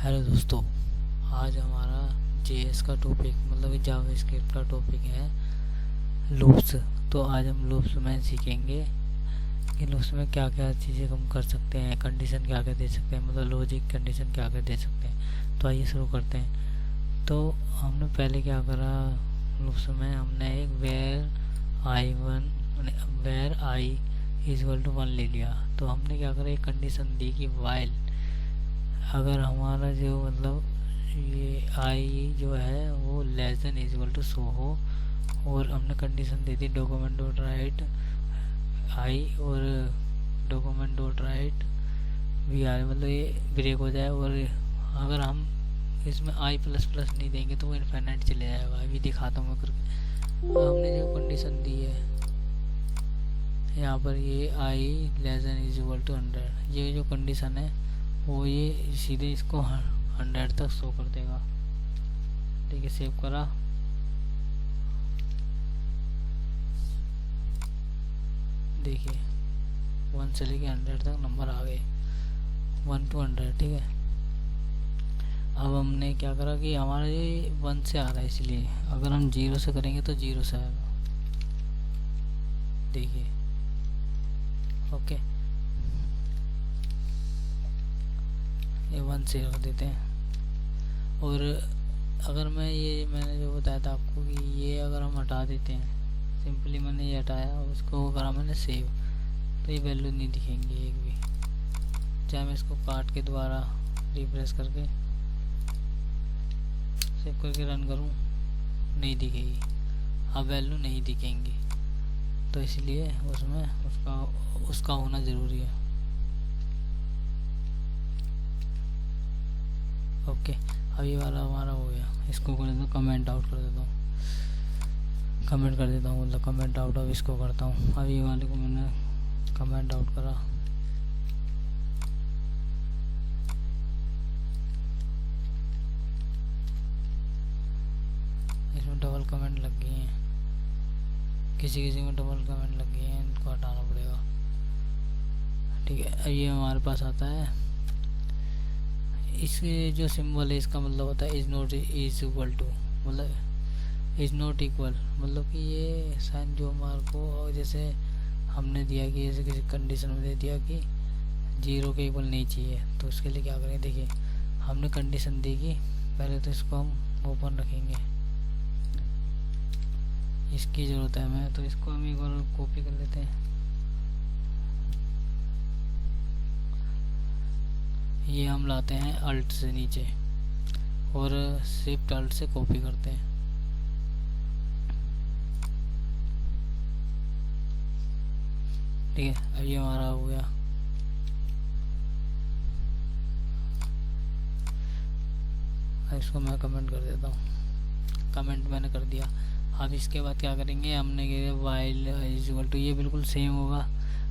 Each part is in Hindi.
हेलो दोस्तों, आज हमारा जेएस का टॉपिक मतलब जावास्क्रिप्ट का टॉपिक है लूप्स। तो आज हम लूप्स में सीखेंगे कि लूप्स में क्या क्या चीज़ें हम कर सकते हैं, कंडीशन क्या क्या दे सकते हैं, मतलब लॉजिक कंडीशन क्या क्या दे सकते हैं। तो आइए शुरू करते हैं। तो हमने पहले क्या करा, लूप्स में हमने एक वेर आई इक्वल टू 1 ले लिया। तो हमने क्या करा, एक कंडीशन दी कि वाइल अगर हमारा जो मतलब ये आई जो है वो लेस देन इक्वल टू शो हो, और हमने कंडीशन दी थी डॉक्यूमेंट डॉट राइट आई और डॉक्यूमेंट डॉट राइट वी आई, मतलब ये ब्रेक हो जाए। और अगर हम इसमें आई प्लस प्लस नहीं देंगे तो वो इनफाइनाइट चले जाएगा। अभी दिखाता हूँ मैं करके। हमने जो कंडीशन दी है यहाँ पर, ये आई लेस देन इक्वल टू 100, ये जो कंडीशन है वो ये सीधे इसको 100 तक शो कर देगा। ठीक है, सेव करा। देखिए 1 से लेके 100 तक नंबर आ गए, 1 to 100। ठीक है, अब हमने क्या करा कि हमारा ये 1 से आ रहा है, इसलिए अगर हम 0 से करेंगे तो 0 से आएगा। देखिए, ओके, ये 1 से रख देते हैं। और अगर मैंने जो बताया था आपको कि ये अगर हम हटा देते हैं, सिंपली मैंने ये हटाया, उसको करा मैंने सेव, तो ये वैल्यू नहीं दिखेंगी एक भी। चाहे मैं इसको काट के दोबारा रिफ्रेश करके सेव करके रन करूं, नहीं दिखेगी, अब वैल्यू नहीं दिखेंगी। तो इसलिए उसमें उसका होना ज़रूरी है। ओके, अब ये वाला हमारा हो गया। इसको कर देता हूँ, कमेंट आउट कर देता हूँ, कमेंट कर देता हूँ, मतलब कमेंट आउट। अब इसको करता हूँ, अब ये वाले को मैंने कमेंट आउट करा। इसमें डबल कमेंट लग गई हैं, किसी किसी में डबल कमेंट लग गई हैं, इनको हटाना पड़ेगा। ठीक है, अब ये हमारे पास आता है। इसके जो सिंबल है इसका मतलब होता है is not is equal to, मतलब इज़ नॉट इक्वल, मतलब कि ये साइन जो हमारे को जैसे हमने दिया कि जैसे किसी कंडीशन में दे दिया कि 0 के इक्वल नहीं चाहिए, तो उसके लिए क्या करें। देखिए, हमने कंडीशन दी कि पहले तो इसको हम ओपन रखेंगे, इसकी ज़रूरत है हमें, तो इसको हम एक बार कॉपी कर लेते हैं। ये हम लाते हैं अल्ट से नीचे और शिफ्ट अल्ट से कॉपी करते हैं। ठीक है, अब ये हमारा हो गया। इसको मैं कमेंट कर देता हूँ, कमेंट मैंने कर दिया। अब इसके बाद क्या करेंगे, हमने किया वाइल इज इक्वल टू, ये बिल्कुल सेम होगा।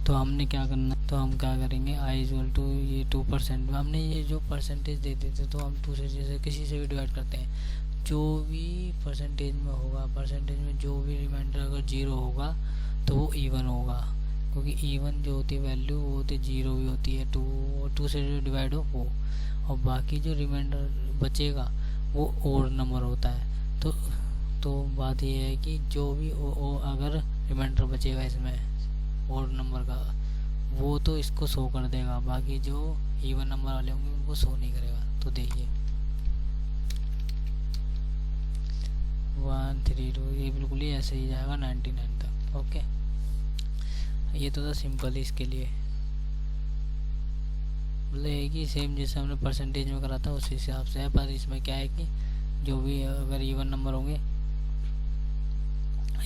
तो हमने क्या करना, तो हम क्या करेंगे, आई इक्वल टू ये 2%। हमने ये जो परसेंटेज देते थे तो हम 2 से जैसे किसी से भी डिवाइड करते हैं, जो भी परसेंटेज में होगा, परसेंटेज में जो भी रिमाइंडर अगर 0 होगा तो वो इवन होगा, क्योंकि इवन जो होती है वैल्यू वो होती है 0 भी होती है, 2 से जो डिवाइड हो वो, और बाकी जो रिमाइंडर बचेगा वो ओड नंबर होता है। तो बात ये है कि जो भी अगर रिमाइंडर बचेगा इसमें ओड नंबर का, वो तो इसको शो कर देगा, बाकी जो इवन नंबर वाले होंगे उनको शो नहीं करेगा। तो देखिए 1 3 2, ये बिल्कुल ही ऐसे ही जाएगा 99 तक। ओके, ये तो था सिंपल ही इसके लिए, मतलब है कि सेम जैसे हमने परसेंटेज में करा था उसी हिसाब से है। पर इसमें क्या है कि जो भी अगर इवन नंबर होंगे,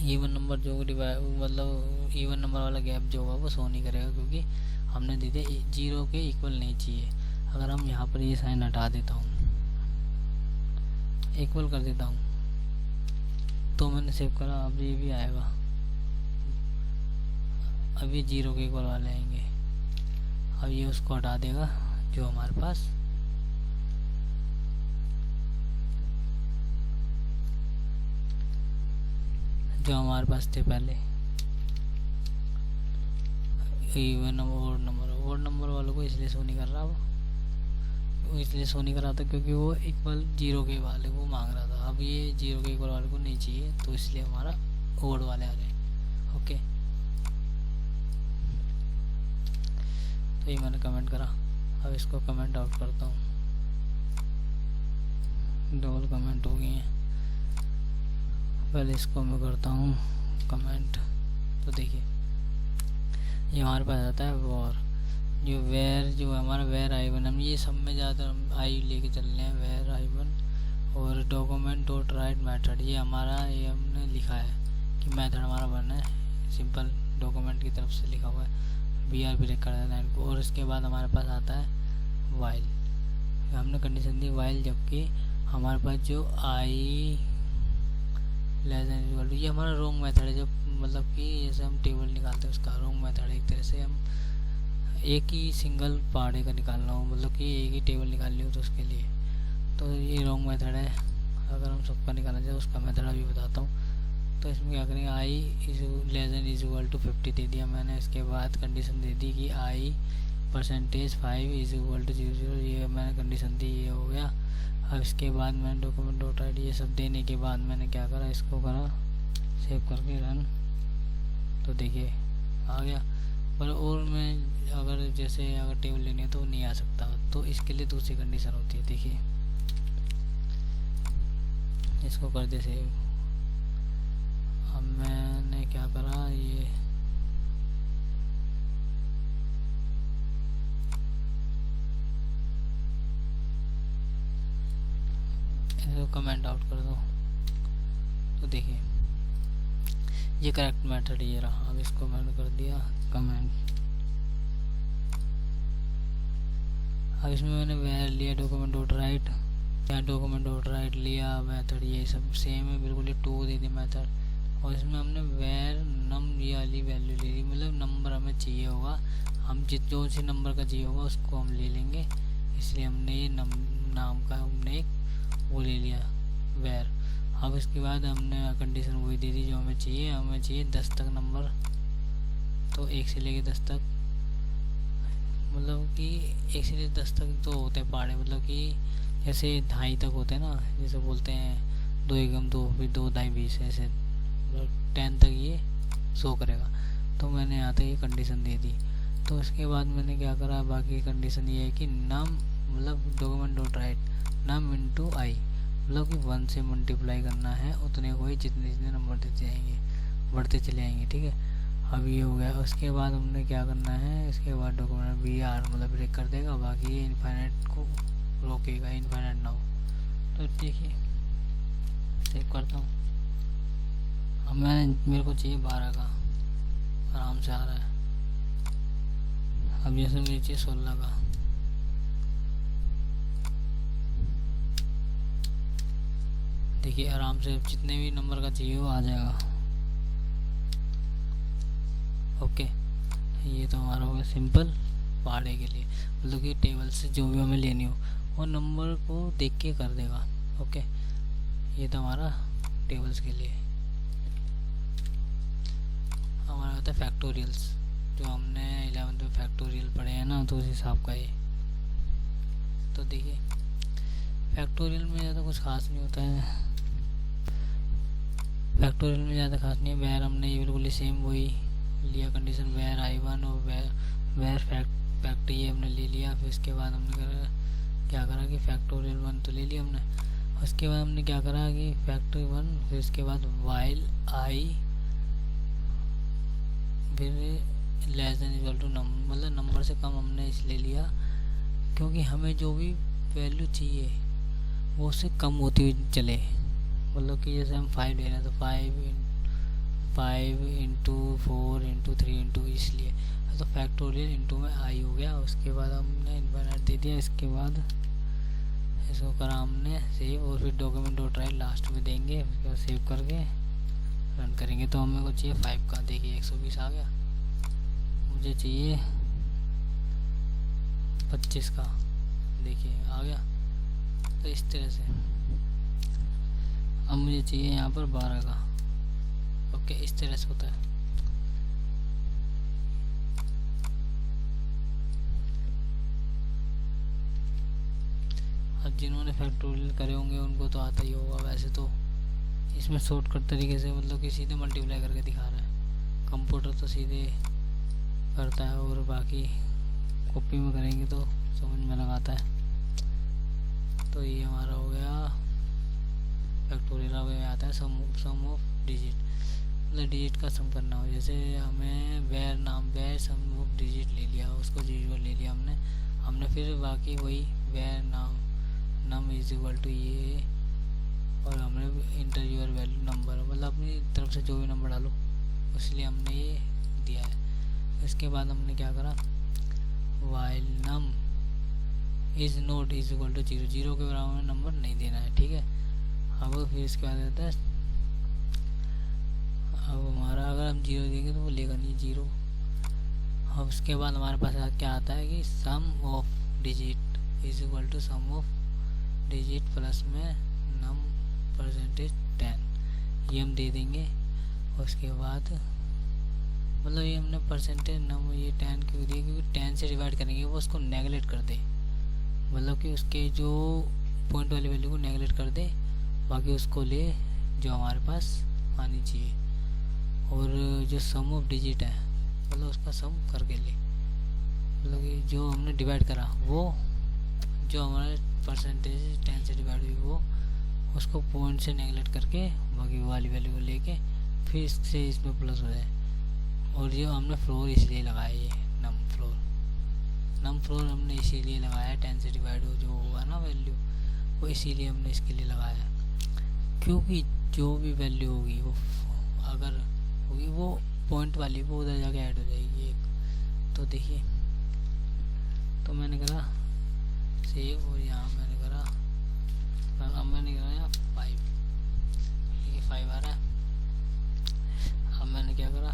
इवन नंबर जो मतलब इवन नंबर वाला गैप जो होगा वो शो नहीं करेगा, क्योंकि हमने दे दिया 0 के इक्वल नहीं चाहिए। अगर हम यहाँ पर ये साइन हटा देता हूँ, इक्वल कर देता हूँ, तो मैंने सेव करा, अब ये भी आएगा। अब ये 0 के इक्वल वाले आएंगे। अब ये उसको हटा देगा जो हमारे पास थे पहले, इवन नंबर ओड नंबर वालों को इसलिए शो नहीं कर रहा वो, इसलिए शो नहीं कर रहा था क्योंकि वो इक्वल 0 के वाले को मांग रहा था। अब ये 0 के इक्वल वाले को नहीं चाहिए, तो इसलिए हमारा ओड वाले आ गए। ओके, तो ये मैंने कमेंट करा। अब इसको कमेंट आउट करता हूँ, डबल कमेंट हो गई हैं। पहले इसको मैं करता हूँ कमेंट। तो देखिए ये हमारे पास आता है वॉर, जो वेर, जो हमारा वेर i1, हम ये सब में ज़्यादातर हम आई लेके चल रहे हैं, वेर i1 और डॉक्यूमेंट डॉट राइट मेथड। ये हमारा, ये हमने लिखा है कि मेथड हमारा बना है सिंपल, डॉक्यूमेंट की तरफ से लिखा हुआ है, BR ब्रेक कर देना है इनको। और इसके बाद हमारे पास आता है वाइल, हमने कंडीशन दी वाइल, जबकि हमारे पास जो आई लेस देन इक्वल टू, ये हमारा रोंग मेथड है। जब मतलब कि जैसे हम टेबल निकालते हैं उसका रोंग मेथड है, एक तरह से हम एक ही सिंगल पार्ट का निकालना हो, मतलब कि एक ही टेबल निकालनी हो तो उसके लिए, तो ये रॉन्ग मेथड है। अगर हम सबका निकालना चाहे उसका मेथड अभी बताता हूँ। तो इसमें क्या करेंगे, I is less than is equal to 50 दे दिया मैंने। इसके बाद कंडीशन दे दी कि आई %5 इज इक्वल टू 00, ये मैंने कंडीशन दी, ये हो गया। अब इसके बाद मैंने डॉक्यूमेंट डॉट राइट ये सब देने के बाद मैंने क्या करा, इसको करा सेव करके रन। तो देखिए आ गया। पर और मैं अगर जैसे अगर टेबल लेनी है तो नहीं आ सकता, तो इसके लिए दूसरी कंडीशन होती है। देखिए इसको कर दे सेव। अब मैंने क्या करा, ये इसको कमेंट आउट कर दो। तो देखिए ये करेक्ट मेथड ये रहा। अब इसको मैंने कर दिया कमेंट। अब इसमें मैंने वेर लिया डॉक्यूमेंट डॉट राइट, या डॉक्यूमेंट डॉट राइट लिया मेथड, ये सब सेम है बिल्कुल, ये 2 दे दी मेथड। और इसमें हमने वेर नम ये वाली वैल्यू ले ली, मतलब नंबर हमें चाहिए होगा, हम जो सी नंबर का चाहिए होगा उसको हम ले लेंगे, इसलिए हमने ये नाम का हमने एक वो ले लिया वेर। अब इसके बाद हमने कंडीशन वही दे दी जो हमें चाहिए 10 तक नंबर, तो 1 से लेके 10 तक, मतलब कि 1 से लेके 10 तक तो होते हैं पहाड़े, मतलब कि जैसे 2.5 तक होते हैं ना, जैसे बोलते हैं 2 एकम 2 फिर 2 2.5 20, ऐसे 10 तक ये शो करेगा। तो मैंने यहाँ तक ये कंडीशन दे दी। तो इसके बाद मैंने क्या करा, बाकी कंडीशन ये है कि नम मतलब डॉक्यूमेंट डॉट राइट नम इंटू आई, मतलब कि 1 से मल्टीप्लाई करना है उतने को ही, जितने जितने नंबर देते जाएंगे बढ़ते चले जाएंगे। ठीक है, अब ये हो गया। उसके बाद हमने क्या करना है, इसके बाद डॉक्यूमेंट BR मतलब ब्रेक कर देगा, बाकी ये इनफाइनाइट को रोकेगा, इनफाइनाइट ना हो। तो देखिए सेव करता हूँ। अब मेरे को चाहिए 12 का, आराम से आ रहा है। अब जैसे मुझे चाहिए 16 का, देखिए आराम से जितने भी नंबर का चाहिए वो आ जाएगा। ओके, ये तो हमारा हो गया सिंपल पहाड़े के लिए, मतलब कि टेबल से जो भी हमें लेनी हो वो नंबर को देख के कर देगा। ओके, ये तो हमारा टेबल्स के लिए। हमारा होता है फैक्टोरियल्स, जो हमने 11th में फैक्टोरियल पढ़े हैं ना, तो उस हिसाब का ये। तो देखिए फैक्टोरियल में ज़्यादा कुछ खास नहीं होता है, फैक्टोरियल में ज़्यादा खास नहीं है। वेर हमने ये बिल्कुल सेम वही लिया कंडीशन, वेर i1 और वेर फैक्ट ये हमने ले लिया। फिर इसके बाद हमने क्या करा कि फैक्टोरियल 1 तो ले लिया हमने। उसके बाद हमने क्या करा कि फैक्टरी 1, फिर इसके बाद वाइल आई, फिर लेस देन इक्वल टू मतलब नंबर से कम हमने इसलिए लिया क्योंकि हमें जो भी वैल्यू चाहिए वो उससे कम होती हुई चले, मतलब कि जैसे हम 5 ले रहे हैं तो 5 इंटू 4 इंटू 3 इंटू, इसलिए तो फैक्टोरियल इंटू में आई हो गया। उसके बाद हमने इनफाइनाइट दे दिया। इसके बाद इसको करा हमने सेव, और फिर डॉक्यूमेंट डॉट राइट लास्ट में देंगे, उसके बाद सेव करके रन करेंगे। तो हमें को चाहिए 5 का, देखिए 120 आ गया। मुझे चाहिए 25 का, देखिए आ गया। तो इस तरह से अब मुझे चाहिए यहाँ पर 12 का। ओके, इस तरह से होता है। अब जिन्होंने फैक्टोरियल करे होंगे उनको तो आता ही होगा। वैसे तो इसमें शॉर्टकट तरीके से मतलब कि सीधे मल्टीप्लाई करके दिखा रहा है, कंप्यूटर तो सीधे करता है, और बाकी कॉपी में करेंगे तो समझ में लगाता है। तो ये हमारा हो गया फैक्टोरियल। अब आता है सम ऑफ डिजिट, मतलब डिजिट का सम करना हो। जैसे हमें वेयर नाम वेयर सम ऑफ डिजिट ले लिया, उसको जीरो ले लिया हमने फिर बाकी वही where num is equal to ये, और हमने इंटर यूर वैल्यू नंबर, मतलब अपनी तरफ से जो भी नंबर डालो, इसलिए हमने ये दिया है। इसके बाद हमने क्या करा, while num is not is equal to zero, zero के बराबर में नंबर नहीं देना है, ठीक है। अब फिर इसके बाद आता है, अब हमारा अगर हम जीरो देंगे तो वो लेगा नहीं जीरो। अब उसके बाद हमारे पास क्या आता है कि sum of digit is equal to sum of digit plus में नम परसेंटेज 10, ये हम दे देंगे। उसके बाद मतलब ये हमने परसेंटेज नम ये 10 क्यों दिए, क्योंकि 10 से डिवाइड करेंगे वो उसको नेगलेक्ट कर दे, मतलब कि उसके जो पॉइंट वाली वैल्यू को नेगलेक्ट कर दे, बाकी उसको ले जो हमारे पास आनी चाहिए। और जो सम ऑफ डिजिट है मतलब उसका सम करके ले, मतलब कि जो हमने डिवाइड करा वो जो हमारे परसेंटेज 10 से डिवाइड हुई वो उसको पॉइंट से नेगलेक्ट करके बाकी वाली वैल्यू को लेके फिर इससे इसमें प्लस हो जाए। और ये हमने फ्लोर इसलिए लगाया, ये नम फ्लोर हमने इसीलिए लगाया, 10 से डिवाइड हो जो होगा ना वैल्यू वो इसीलिए हमने इसके लिए लगाया, क्योंकि जो भी वैल्यू होगी वो अगर होगी वो पॉइंट वाली वो उधर जाके ऐड हो जाएगी एक। तो देखिए, तो मैंने करा सेव, और यहाँ मैंने करा 5, देखिए 5 आ रहा है। अब मैंने क्या करा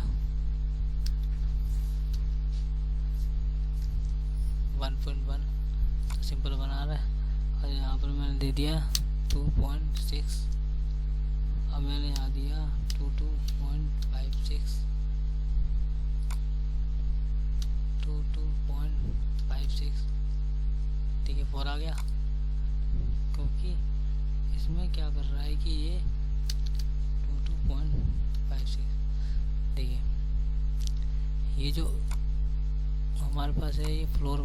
1.1 सिंपल बना रहा है, और यहाँ पर मैंने दे दिया 2.6, अब मैंने यहाँ दिया 22.56 ठीक है 4 आ गया, क्योंकि इसमें क्या कर रहा है कि ये 22.56, देखिए ये जो हमारे पास है ये फ्लोर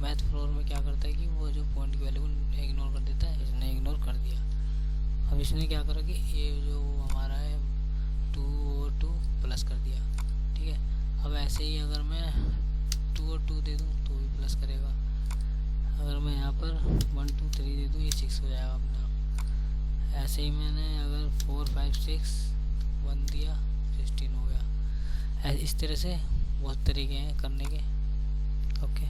मैथ फ्लोर में क्या करता है कि वो जो पॉइंट की वैल्यू को इग्नोर कर देता है, इसने इग्नोर कर दिया। अब इसने क्या करा कि ये जो हमारा है 2 और 2 प्लस कर दिया, ठीक है। अब ऐसे ही अगर मैं 2 और 2 दे दूँ तो भी प्लस करेगा, अगर मैं यहाँ पर 1 2 3 दे दूँ ये 6 हो जाएगा अपने आप। ऐसे ही मैंने अगर 4 5 6 1 दिया 16 हो गया। इस तरह से बहुत तरीके हैं करने के। ओके।